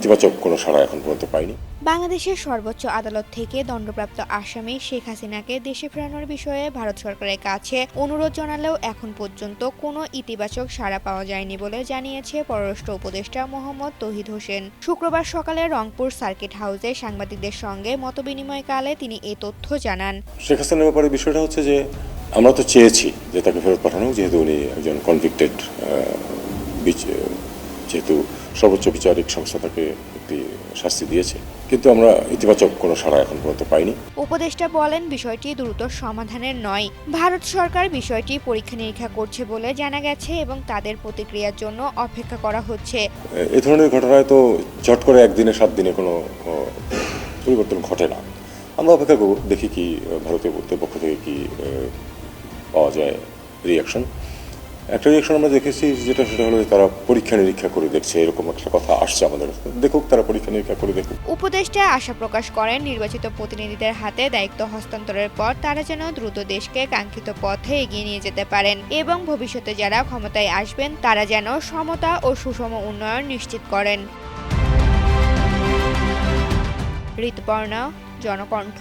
ইতিবাচক কোনো সাড়া এখন পর্যন্ত পাইনি। বাংলাদেশের সর্বোচ্চ আদালত থেকে দণ্ডপ্রাপ্ত আসামি শেখ হাসিনাকে দেশে ফেরানোর বিষয়ে ভারত সরকারের কাছে অনুরোধ জানালেও এখন পর্যন্ত কোনো ইতিবাচক সাড়া পাওয়া যায়নি বলে জানিয়েছে পররাষ্ট্র উপদেষ্টা মোহাম্মদ তৌহিদ হোসেন। শুক্রবার সকালে রংপুর সার্কিট হাউসে সাংবাদিকদের সঙ্গে মতবিনিময়কালে তিনি এ তথ্য জানান। শেখ হাসিনার ব্যাপারে বিষয়টা হচ্ছে যে আমরা তো চেয়েছি যে তাকে ফেরত পাঠানো, যেহেতু উনি একজন কনভিক্টেড, যেহেতু সর্বোচ্চ বিচারিক সংস্থা তাকে একটি শাস্তি দিয়েছে, কিন্তু আমরা ইতিবাচক কোনো সাড়া এখন পর্যন্ত পাইনি। উপদেষ্টা বলেন, বিষয়টি দ্রুত সমাধানের নয়। ভারত সরকার বিষয়টি পরীক্ষা নিরীক্ষা করছে বলে জানা গেছে এবং তাদের প্রতিক্রিয়ার জন্য অপেক্ষা করা হচ্ছে। এই ধরনের ঘটনায় তো চট করে একদিনে 7 দিনে কোনো পরিবর্তন ঘটে না। আমরা অপেক্ষা করব, দেখি কি ভারতীয় কর্তৃপক্ষ থেকে কি পাওয়া যায় রিয়াকশন। একটা রিয়াকশন আমরা দেখেছি, সেটা হলো তারা পরীক্ষা নিরীক্ষা করে দেখছে, এরকম একটা কথা আসছে আমাদের। দেখুক, তারা পরীক্ষা নিরীক্ষা করে দেখুক। উপদেষ্টা আশা প্রকাশ করেন, নির্বাচিত প্রতিনিধিদের হাতে দায়িত্ব হস্তান্তরের পর তারা যেন দ্রুত দেশকে কাঙ্ক্ষিত পথে এগিয়ে নিয়ে যেতে পারেন এবং ভবিষ্যতে যারা ক্ষমতায় আসবেন তারা যেন সমতা ও সুষম উন্নয়ন নিশ্চিত করেন। ঋতুপর্ণা, জনকণ্ঠ।